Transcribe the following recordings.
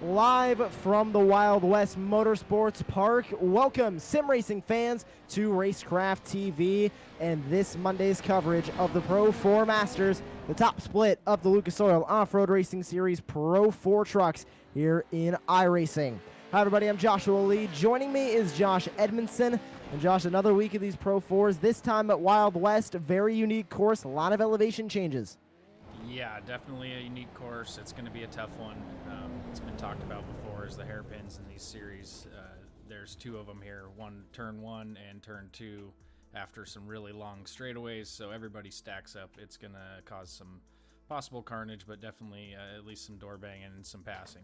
live from the Wild West Motorsports Park. Welcome, sim racing fans, to Racecraft TV and this Monday's coverage of the Pro 4 Masters, the top split of the Lucas Oil Off-Road Racing Series Pro 4 trucks here in iRacing. Hi everybody, I'm Joshua Lee. Joining me is Josh Edmondson. And Josh, another week of these Pro 4s, this time at Wild West, a very unique course, a lot of elevation changes. Yeah, definitely a unique course. It's going to be a tough one. It's been talked about before as the hairpins in these series. There's two of them here, turn one and turn two, after some really long straightaways, so everybody stacks up. It's going to cause some possible carnage, but definitely at least some door banging and some passing.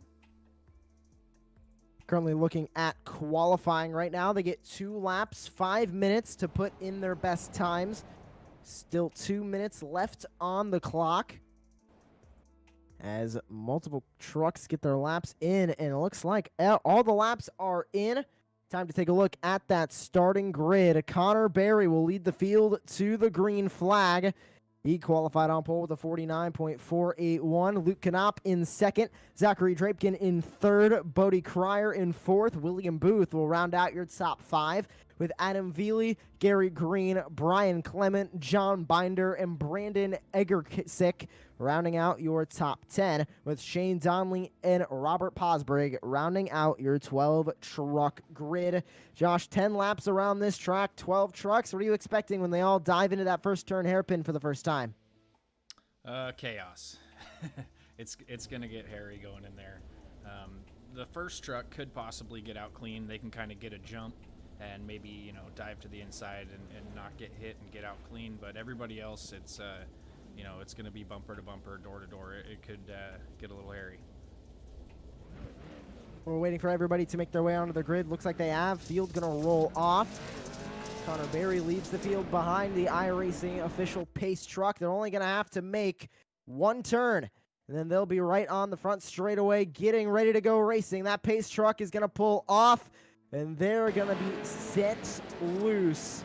Currently looking at qualifying right now. They get 2 laps, 5 minutes to put in their best times. Still 2 minutes left on the clock as multiple trucks get their laps in, and it looks like all the laps are in. Time to take a look at that starting grid. Connor Berry will lead the field to the green flag. He qualified on pole with a 49.481. Luke Knopp in second. Zachary Drapkin in third. Bodie Cryer in fourth. William Booth will round out your top 5 with Adam Veely, Gary Green, Brian Clement, John Binder, and Brandon Egersick rounding out your top 10, with Shane Donnelly and Robert Posbrig rounding out your 12 truck grid. Josh, 10 laps around this track, 12 trucks. What are you expecting when they all dive into that first turn hairpin for the first time? Chaos. It's going to get hairy going in there. The first truck could possibly get out clean. They can kind of get a jump and maybe, you know, dive to the inside and not get hit and get out clean. But everybody else, it's it's going to be bumper to bumper, door to door. It could get a little hairy. We're waiting for everybody to make their way onto the grid. Looks like they have. Field's going to roll off. Connor Berry leads the field behind the iRacing official pace truck. They're only going to have to make 1 turn, and then they'll be right on the front straightaway, getting ready to go racing. That pace truck is going to pull off, and they're going to be set loose.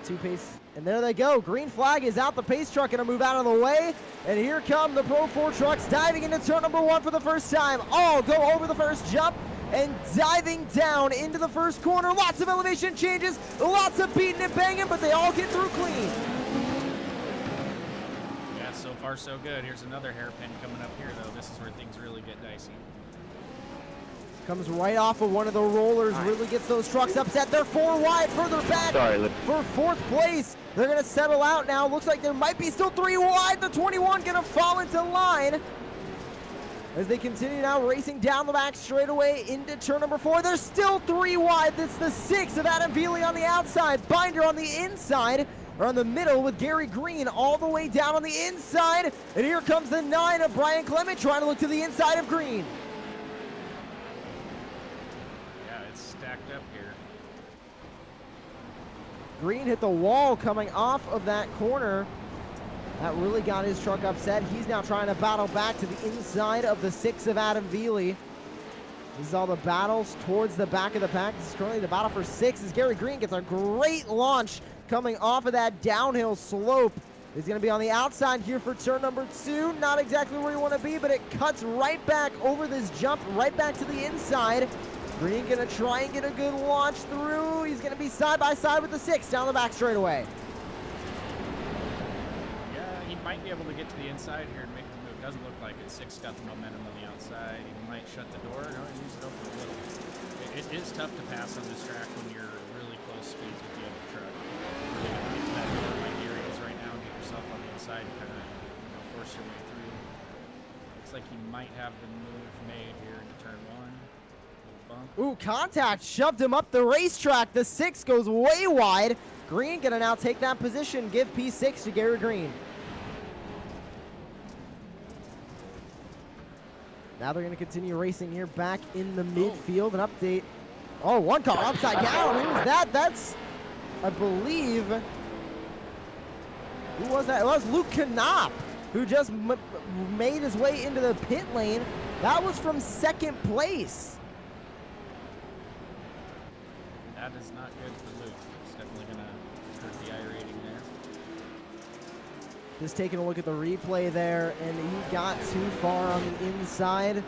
2 pace, and there they go. Green flag is out. The pace truck going to move out of the way, and here come the Pro 4 trucks diving into turn number 1 for the first time. All go over the first jump and diving down into the first corner. Lots of elevation changes, lots of beating and banging, but they all get through clean. Yeah, so far so good. Here's another hairpin coming up here, though. This is where things really get dicey. Comes right off of one of the rollers, really gets those trucks upset. They're 4 wide, further back for 4th place. They're going to settle out now. Looks like there might be still 3 wide. The 21 going to fall into line as they continue now racing down the back straightaway into turn number 4. There's still 3 wide. That's the 6 of Adam Veely on the outside. Binder on the inside, or on the middle, with Gary Green all the way down on the inside. And here comes the 9 of Brian Clement trying to look to the inside of Green. Stacked up here. Green hit the wall coming off of that corner. That really got his truck upset. He's now trying to battle back to the inside of the 6 of Adam Veely. This is all the battles towards the back of the pack. This is currently the battle for 6 as Gary Green gets a great launch coming off of that downhill slope. He's going to be on the outside here for turn number 2. Not exactly where you want to be, but it cuts right back over this jump, right back to the inside. Green going to try and get a good launch through. He's going to be side by side with the 6 down the back straightaway. Yeah, he might be able to get to the inside here and make the move. Doesn't look like it. 6 got the momentum on the outside. He might shut the door. No, he leaves it open a little. It is tough to pass on this track when you're really close speeds with the other truck. Really get to that door like Gary is right now and get yourself on the inside and kind of force your way through. Looks like he might have the move made here into turn 1. Ooh, contact shoved him up the racetrack. The 6 goes way wide. Green gonna now take that position, give P6 to Gary Green. Now they're gonna continue racing here back in the midfield. An update. Oh, 1 car upside down. Who was that? That's, I believe, who was that? It was Luke Knopp, who just made his way into the pit lane. That was from 2nd place. That is not good for Luke. It's definitely going to hurt the I rating there. Just taking a look at the replay there, and he got too far on the inside.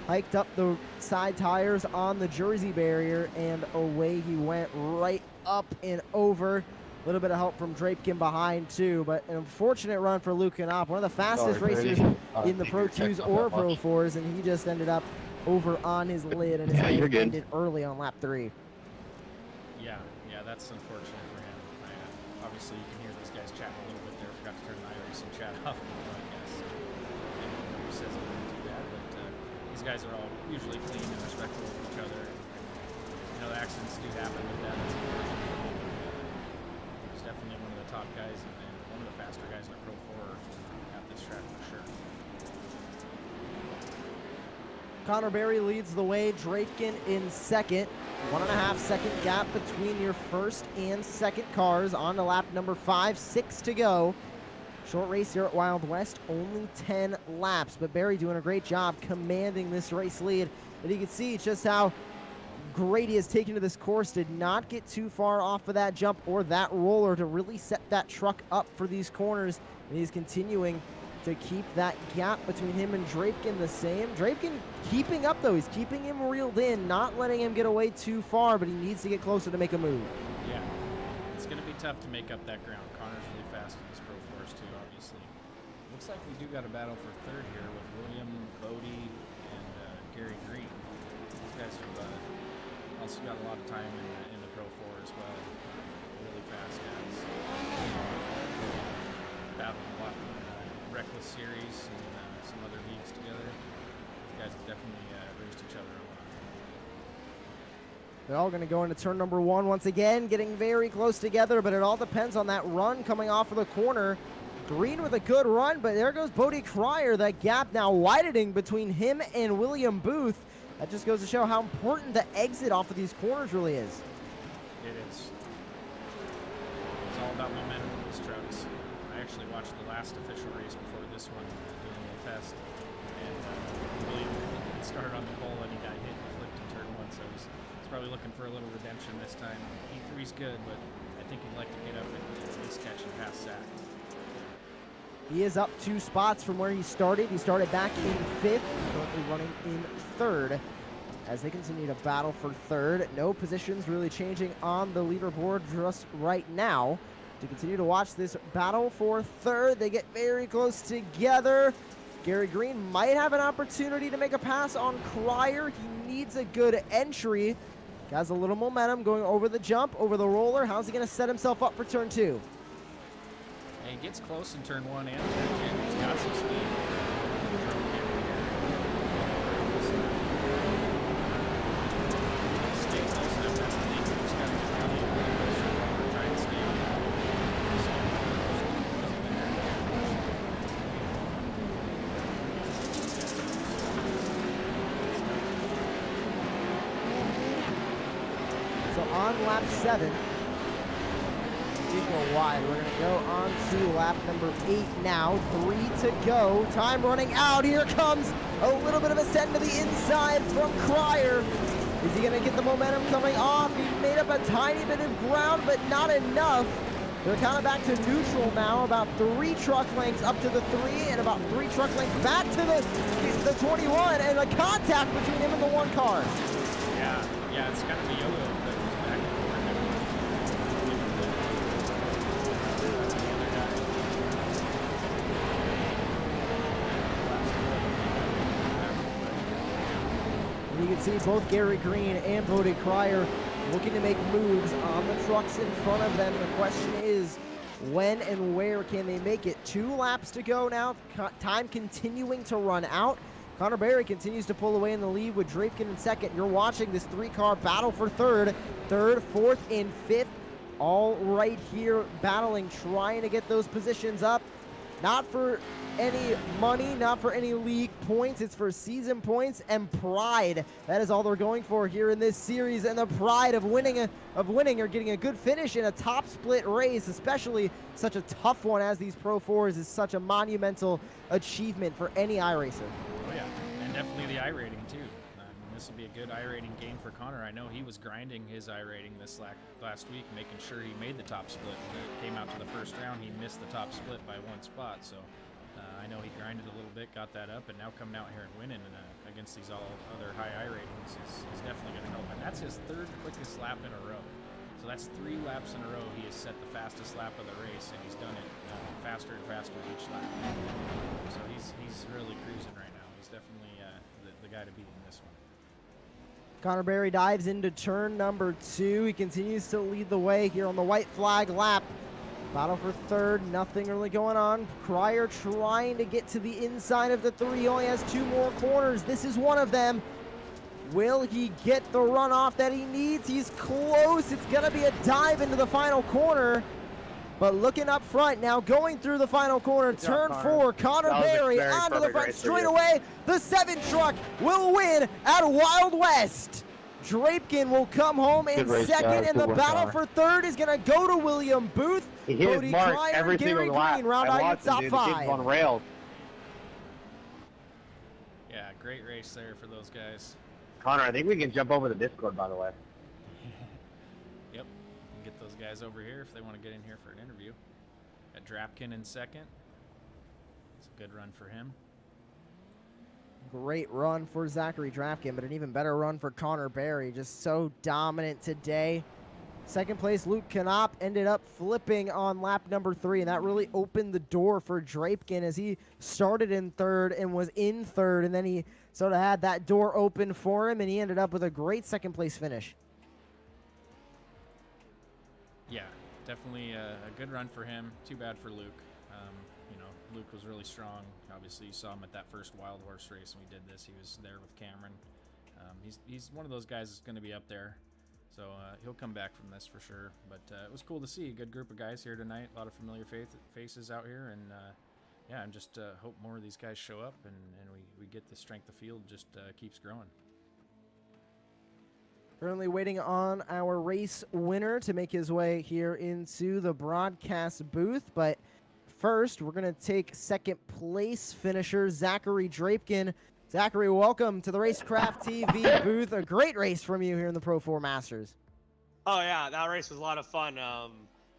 hiked up the side tires on the Jersey barrier, and away he went, right up and over. A little bit of help from Drapekin behind too, but an unfortunate run for Luke Knopf, one of the fastest racers in the Pro 2s or Pro 4s, and he just ended up over on his lid, and his lid ended early on lap 3. Yeah, that's unfortunate for him. Obviously, you can hear these guys chatting a little bit there. Forgot to turn the iRacing chat off. I guess who says it wouldn't do that, but these guys are all usually clean and respectful of each other. And, the accidents do happen with that. It's unfortunate. He's definitely one of the top guys and one of the faster guys in the Pro 4 at this track for sure. Connor Berry leads the way, Drapekin in second. 1.5 second gap between your first and second cars on to lap number 5, 6 to go. Short race here at Wild West, only 10 laps, but Berry doing a great job commanding this race lead. But you can see just how great he has taken to this course, did not get too far off of that jump or that roller to really set that truck up for these corners, and he's continuing to keep that gap between him and Drapekin the same. Drapekin keeping up though, he's keeping him reeled in, not letting him get away too far, but he needs to get closer to make a move. Yeah, it's going to be tough to make up that ground. Connor's really fast in this Pro 4s too, obviously. Looks like we do got a battle for third here with William, Bodie, and Gary Green. These guys have also got a lot of time in the Pro 4 as well. Really fast guys. Battled a lot in Reckless Series and some other leagues together. These guys have definitely raced each other a lot. They're all going to go into turn number 1 once again, getting very close together, but it all depends on that run coming off of the corner. Green with a good run, but there goes Bodie Cryer. That gap now widening between him and William Booth. That just goes to show how important the exit off of these corners really is. It is. It's all about momentum with these trucks. I actually watched the last official race before this one, doing a little test, and William started on the pole and he got hit and flipped in turn 1, so he's probably looking for a little redemption this time. E3's good, but I think he'd like to get up and at least catch and pass Zach. He is up 2 spots from where he started. He started back in 5th, currently running in 3rd. As they continue to battle for 3rd. No positions really changing on the leaderboard just right now. To continue to watch this battle for 3rd, they get very close together. Gary Green might have an opportunity to make a pass on Cryer. He needs a good entry. Has a little momentum going over the jump, over the roller. How's he going to set himself up for turn 2? And he gets close in turn 1 and turn 2. He's got some speed. Stay close enough. That's the thing. You just got to get down a little bit closer while trying to stay on So on lap 7, did go wide. We're going to go on to lap number 8 now. 3 to go. Time running out. Here comes a little bit of a send to the inside from Cryer. Is he going to get the momentum coming off? He made up a tiny bit of ground, but not enough. They're kind of back to neutral now. About 3 truck lengths up to the 3 and about 3 truck lengths back to the 21, and a contact between him and the 1 car. Yeah, it's kind of a yo-yo that goes back and forth. And you can see both Gary Green and Bodie Cryer looking to make moves on the trucks in front of them. The question is, when and where can they make it? 2 laps to go now. Time continuing to run out. Connor Berry continues to pull away in the lead with Drapekin in 2nd. You're watching this 3-car battle for 3rd, 4th, and 5th. All right here battling, trying to get those positions up. Not for any money, not for any league points. It's for season points and pride. That is all they're going for here in this series, and the pride of winning or getting a good finish in a top split race, especially such a tough one as these Pro 4s, is such a monumental achievement for any iRacer. Oh yeah, and definitely the iRating too. This will be a good iRating gain for Connor. I know he was grinding his iRating this last week, making sure he made the top split. When it came out to the first round, he missed the top split by 1 spot. So I know he grinded a little bit, got that up, and now coming out here and winning against these all other high I ratings is definitely going to help. And that's his 3rd quickest lap in a row. So that's 3 laps in a row. He has set the fastest lap of the race, and he's done it faster and faster each lap. So he's really cruising right now. He's definitely the guy to beat in this one. Connor Berry dives into turn number 2. He continues to lead the way here on the white flag lap. Battle for 3rd, nothing really going on. Cryer trying to get to the inside of the 3. He only has 2 more corners. This is one of them. Will he get the runoff that he needs? He's close. It's going to be a dive into the final corner. But looking up front now, going through the final corner, turn 4, Connor Berry onto the front straightaway. The 7 truck will win at Wild West. Drapekin will come home in second, and the battle for 3rd is going to go to William Booth. He hit his mark every Gary single lap. Green, round out your top 5. On rails. Yeah, great race there for those guys. Connor, I think we can jump over the Discord, by the way. Yep, get those guys over here if they want to get in here for an interview. Got Drapkin in second. It's a good run for him. Great run for Zachary Drapkin, but an even better run for Connor Berry. Just so dominant today. Second place, Luke Knopp ended up flipping on lap number 3, and that really opened the door for Drapkin as he started in 3rd and was in 3rd, and then he sort of had that door open for him, and he ended up with a great second place finish. Yeah, definitely a good run for him. Too bad for Luke. Luke was really strong. Obviously, you saw him at that first Wild Horse race when we did this. He was there with Cameron. He's one of those guys that's going to be up there. So he'll come back from this for sure. But it was cool to see a good group of guys here tonight. A lot of familiar faces out here. And yeah, and just hope more of these guys show up and we get the strength of field just keeps growing. Currently waiting on our race winner to make his way here into the broadcast booth. But first, we're going to take second place finisher Zachary Drapkin. Zachary, welcome to the Racecraft TV booth. A great race from you here in the Pro 4 Masters. Oh yeah, that race was a lot of fun.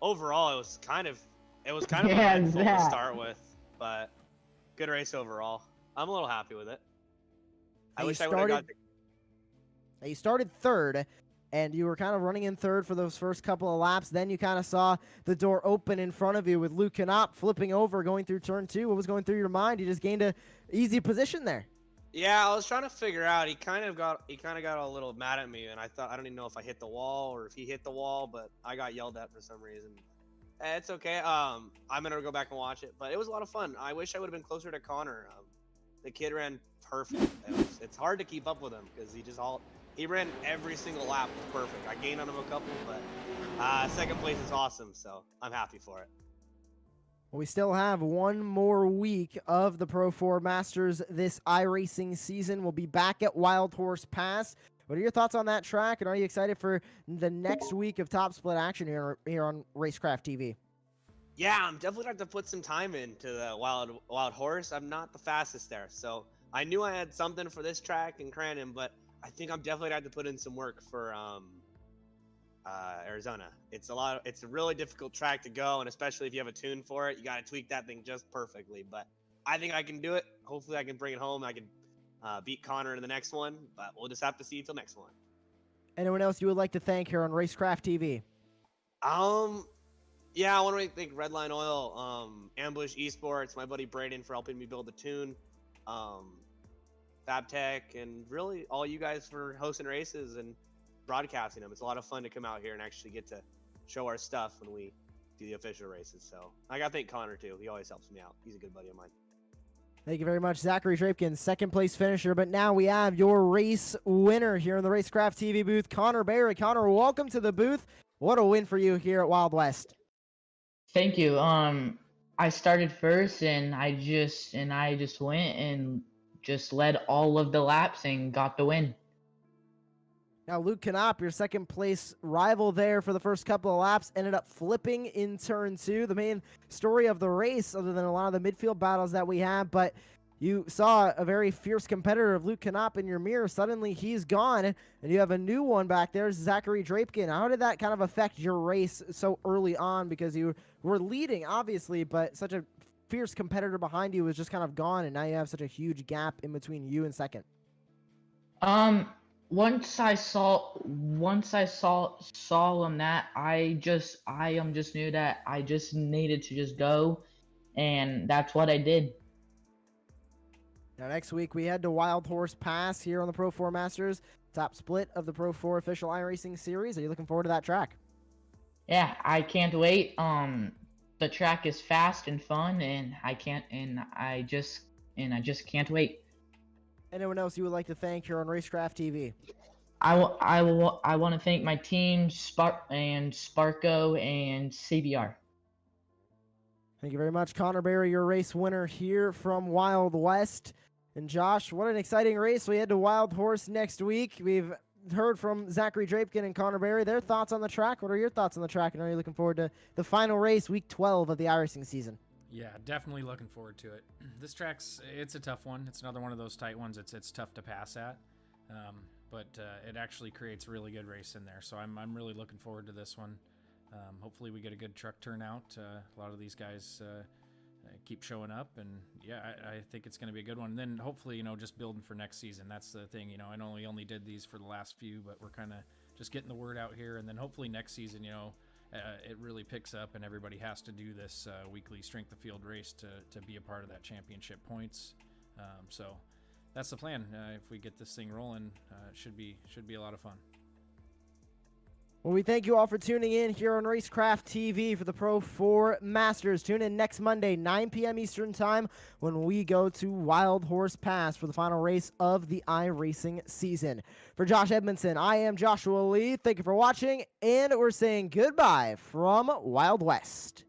Overall, it was kind of eventful to start with, but good race overall. I'm a little happy with it. I wish I would have got. You started 3rd, and you were kind of running in 3rd for those first couple of laps. Then you kind of saw the door open in front of you with Luke Knopp flipping over, going through turn 2. What was going through your mind? You just gained a easy position there. Yeah, I was trying to figure out. He kind of got a little mad at me, and I thought I don't even know if I hit the wall or if he hit the wall, but I got yelled at for some reason. It's okay. I'm gonna go back and watch it, but it was a lot of fun. I wish I would have been closer to Connor. The kid ran perfect. It's hard to keep up with him because he ran every single lap perfect. I gained on him a couple, but second place is awesome, so I'm happy for it. We still have one more week of the Pro 4 Masters this iRacing season. We'll be back at Wild Horse Pass. What are your thoughts on that track, and are you excited for the next week of top split action here on Racecraft TV? Yeah, I'm definitely going to have to put some time into the Wild Horse. I'm not the fastest there, so I knew I had something for this track in Crandon, but I think I'm definitely going to have to put in some work for Arizona. It's a really difficult track to go, and especially if you have a tune for it, you got to tweak that thing just perfectly. But I think I can do it. Hopefully I can bring it home. I can beat Connor in the next one, but we'll just have to see until next one. Anyone else you would like to thank here on Racecraft TV? Yeah, I want to thank Redline Oil, Ambush Esports, my buddy Braden for helping me build the tune, FabTech, and really all you guys for hosting races and broadcasting them. It's a lot of fun to come out here and actually get to show our stuff when we do the official races. So I got to thank Connor too. He always helps me out. He's a good buddy of mine. Thank you very much, Zachary Drapkin, second place finisher. But now we have your race winner here in the Racecraft TV booth, Connor Berry. Connor, welcome to the booth. What a win for you here at Wild West. Thank you. I started first, and I just went and just led all of the laps and got the win. Now, Luke Knopp, your second place rival there for the first couple of laps, ended up flipping in turn 2. The main story of the race, other than a lot of the midfield battles that we have, but you saw a very fierce competitor of Luke Knopp in your mirror. Suddenly he's gone, and you have a new one back there, Zachary Drapkin. How did that kind of affect your race so early on? Because you were leading, obviously, but such a fierce competitor behind you was just kind of gone, and now you have such a huge gap in between you and second? Once I saw him that I just knew that I just needed to just go, and that's what I did. Now, next week, we head to Wild Horse Pass here on the Pro 4 Masters, top split of the Pro 4 official iRacing series. Are you looking forward to that track? Yeah, I can't wait. The track is fast and fun, and I just can't wait. Anyone else you would like to thank here on Racecraft TV? I want to thank my team, Sparko and CBR. Thank you very much, Connor Berry, your race winner here from Wild West. And Josh, what an exciting race. We head to Wild Horse next week. We've heard from Zachary Drapkin and Connor Berry. Their thoughts on the track. What are your thoughts on the track? And are you looking forward to the final race, week 12 of the iRacing season? Yeah, definitely looking forward to it. This track's, it's a tough one. It's another one of those tight ones. It's tough to pass at, but it actually creates a really good race in there. So I'm really looking forward to this one. Hopefully we get a good truck turnout. A lot of these guys keep showing up, and yeah, I think it's going to be a good one. And then hopefully, just building for next season. That's the thing. I know we only did these for the last few, but we're kind of just getting the word out here, and then hopefully next season, it really picks up, and everybody has to do this weekly strength of field race to be a part of that championship points. So that's the plan. If we get this thing rolling, it should be a lot of fun. Well, we thank you all for tuning in here on Racecraft TV for the Pro 4 Masters. Tune in next Monday, 9 p.m. Eastern Time, when we go to Wild Horse Pass for the final race of the iRacing season. For Josh Edmondson, I am Joshua Lee. Thank you for watching, and we're saying goodbye from Wild West.